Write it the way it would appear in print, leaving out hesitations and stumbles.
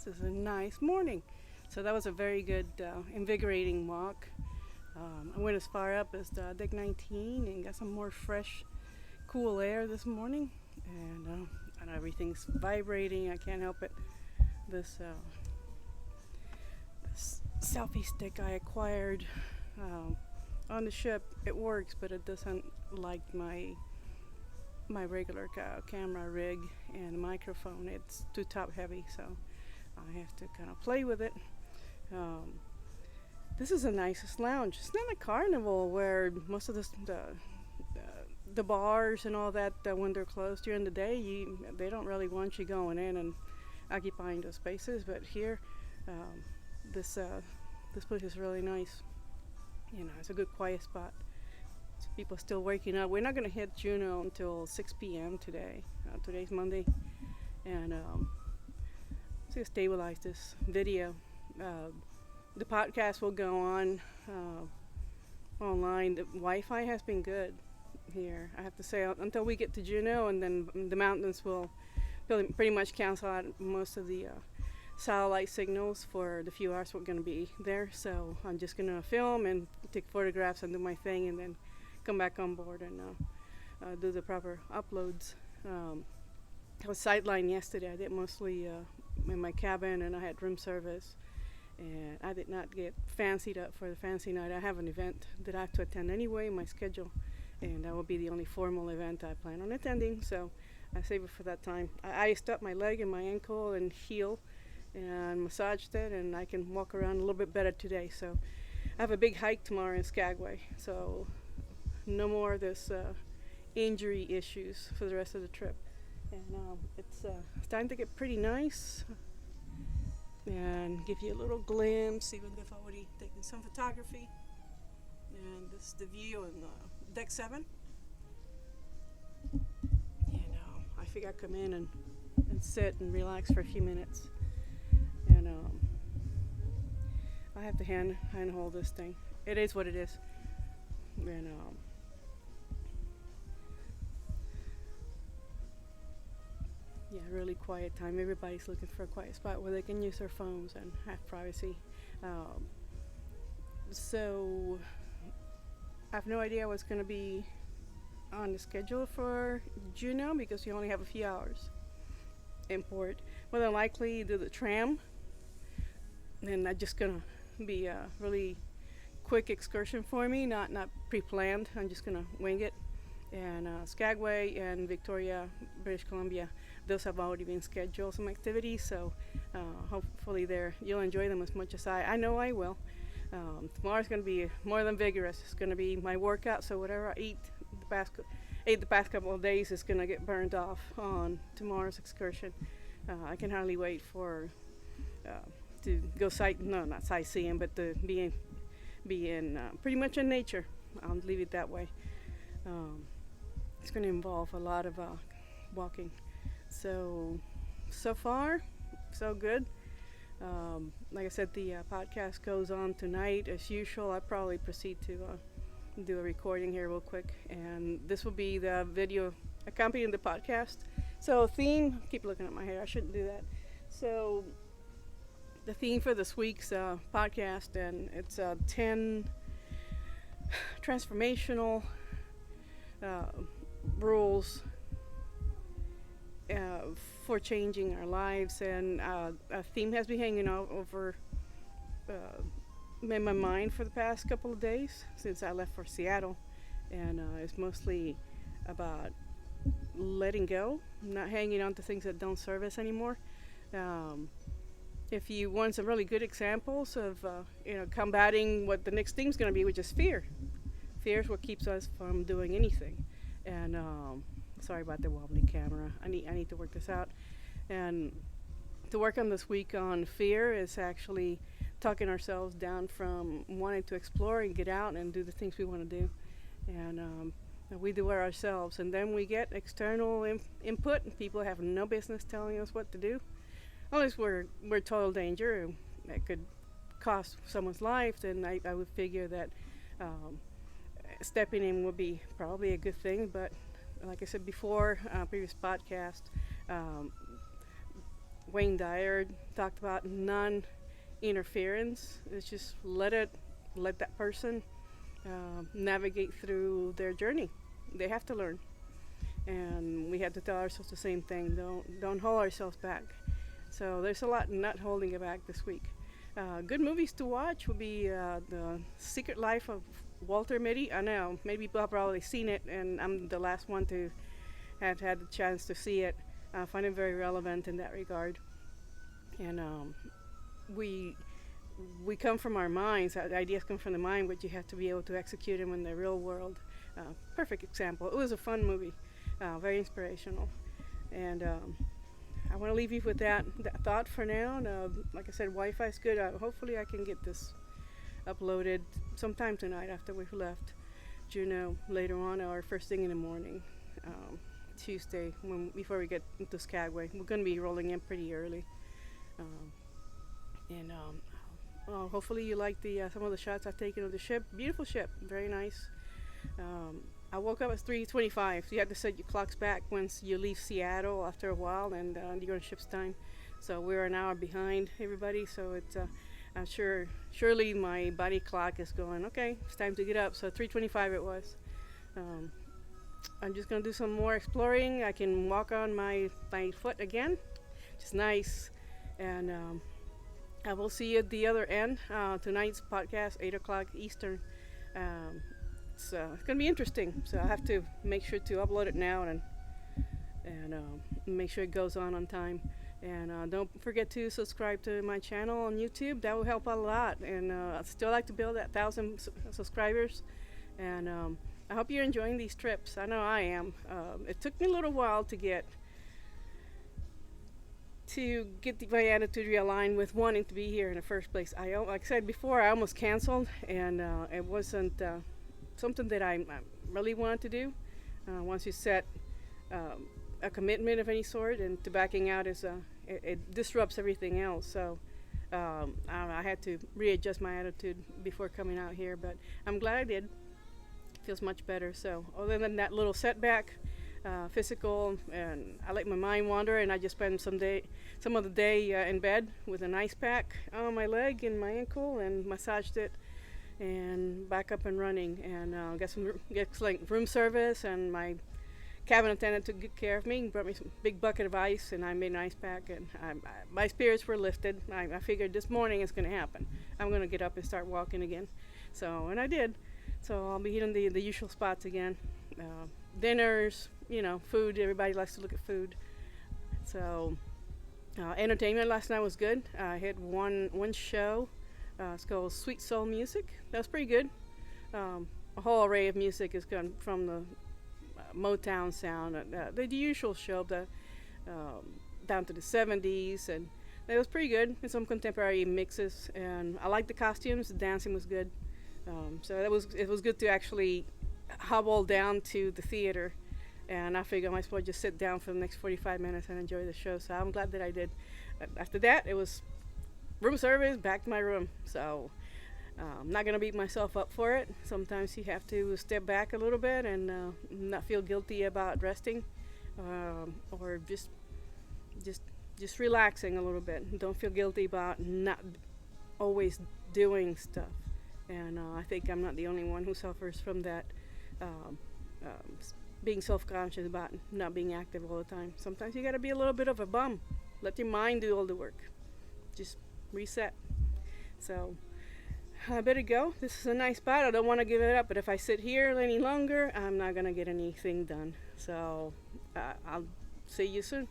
This is a nice morning. So that was a very good, invigorating walk. I went as far up as deck 19 and got some more fresh, cool air this morning. And everything's vibrating. I can't help it. This selfie stick I acquired on the ship, it works, but it doesn't like my regular camera rig and microphone. It's too top heavy, so I have to kind of play with it. This is the nicest lounge. It's not a carnival where most of the bars and all that, when they're closed during the day, they don't really want you going in and occupying those spaces. But here, this place is really nice. It's a good quiet spot. So people still waking up. We're not going to hit Juneau until 6 p.m. today. Today's Monday, and to stabilize this video. The podcast will go on online. The Wi-Fi has been good here, I have to say, until we get to Juneau, and then the mountains will pretty much cancel out most of the satellite signals for the few hours we're going to be there. So I'm just going to film and take photographs and do my thing, and then come back on board and do the proper uploads. I was sidelined yesterday. I did mostly in my cabin, and I had room service, and I did not get fancied up for the fancy night. I have an event that I have to attend anyway in my schedule, and that will be the only formal event I plan on attending, so I save it for that time. I iced up my leg and my ankle and heel and massaged it, and I can walk around a little bit better today. So I have a big hike tomorrow in Skagway, so no more of this injury issues for the rest of the trip. And it's starting to get pretty nice, and give you a little glimpse, even if I've already taken some photography. And this is the view on deck 7. I figure I'd come in and sit and relax for a few minutes. And I have to hand hold this thing. It is what it is. And really quiet time. Everybody's looking for a quiet spot where they can use their phones and have privacy. So I have no idea what's going to be on the schedule for Juneau, because we only have a few hours in port. More than likely do the tram, and that's just going to be a really quick excursion for me, not pre-planned. I'm just going to wing it. And Skagway and Victoria, British Columbia, those have already been scheduled, some activities, so hopefully you'll enjoy them as much as I know I will. Tomorrow's going to be more than vigorous. It's going to be my workout, so whatever I ate the past couple of days is going to get burned off on tomorrow's excursion. I can hardly wait to go not sightseeing, but to be in pretty much in nature. I'll leave it that way. It's going to involve a lot of walking. So far, so good. Like I said, the podcast goes on tonight as usual. I'll probably proceed to do a recording here real quick, and this will be the video accompanying the podcast. So theme, keep looking at my hair, I shouldn't do that. So the theme for this week's podcast, and it's 10 transformational rules for changing our lives, and a theme has been hanging out over in my mind for the past couple of days since I left for Seattle, and it's mostly about letting go, not hanging on to things that don't serve us anymore. If you want some really good examples of combating what the next thing's going to be, which is fear. Fear is what keeps us from doing anything. And sorry about the wobbly camera. I need to work this out. And to work on this week on fear is actually talking ourselves down from wanting to explore and get out and do the things we want to do. And we do it ourselves. And then we get external input, and people have no business telling us what to do. Unless we're total danger that could cost someone's life, then I would figure that stepping in would be probably a good thing. But like I said before, previous podcast, Wayne Dyer talked about non-interference. It's just let that person navigate through their journey. They have to learn, and we have to tell ourselves the same thing. Don't hold ourselves back. So there's a lot not holding it back this week. Good movies to watch would be The Secret Life of Walter Mitty. I know many people have probably seen it, and I'm the last one to have had the chance to see it. I find it very relevant in that regard. And we come from our minds. Ideas come from the mind, but you have to be able to execute them in the real world. Perfect example. It was a fun movie, very inspirational, and I want to leave you with that thought for now. And, like I said, Wi-Fi is good. Hopefully, I can get this uploaded sometime tonight after we've left Juneau later on, or first thing in the morning, Tuesday, before we get into Skagway. We're going to be rolling in pretty early. Hopefully you like some of the shots I've taken of the ship. Beautiful ship, very nice. I woke up at 3:25, so you have to set your clocks back once you leave Seattle after a while, and you're on ship's time. So we're an hour behind everybody, so it's I'm surely my body clock is going, okay, it's time to get up. So 3:25 it was. I'm just going to do some more exploring. I can walk on my foot again, which is nice. And I will see you at the other end. Tonight's podcast, 8 o'clock Eastern. So it's going to be interesting. So I have to make sure to upload it now and make sure it goes on time. And don't forget to subscribe to my channel on YouTube. That will help a lot. And I'd still like to build that 1,000 subscribers. And I hope you're enjoying these trips. I know I am. It took me a little while to get my attitude realigned with wanting to be here in the first place. Like I said before, I almost canceled, and it wasn't something that I really wanted to do. Once you set a commitment of any sort, and to backing out it disrupts everything else. So I had to readjust my attitude before coming out here, but I'm glad I did. Feels much better. So other than that little setback, physical, and I let my mind wander, and I just spend some of the day in bed with an ice pack on my leg and my ankle, and massaged it, and back up and running, and got some excellent room service, and my cabin attendant took good care of me, brought me some big bucket of ice, and I made an ice pack, and my spirits were lifted. I figured this morning it's going to happen. I'm going to get up and start walking again. So, and I did. So I'll be hitting the usual spots again. Dinners, food. Everybody likes to look at food. So entertainment last night was good. I had one show. It's called Sweet Soul Music. That was pretty good. A whole array of music is gone from the Motown sound, the usual show, down to the 70s, and it was pretty good. And some contemporary mixes, and I liked the costumes. The dancing was good. So it was good to actually hobble down to the theater, and I figured I might as well just sit down for the next 45 minutes and enjoy the show. So I'm glad that I did. After that, it was room service, back to my room. So I'm not gonna beat myself up for it. Sometimes you have to step back a little bit and not feel guilty about resting, or just relaxing a little bit. Don't feel guilty about not always doing stuff. And I think I'm not the only one who suffers from that, being self-conscious about not being active all the time. Sometimes you gotta be a little bit of a bum. Let your mind do all the work. Just reset. So I better go. This is a nice spot. I don't want to give it up, but if I sit here any longer, I'm not gonna get anything done. So I'll see you soon.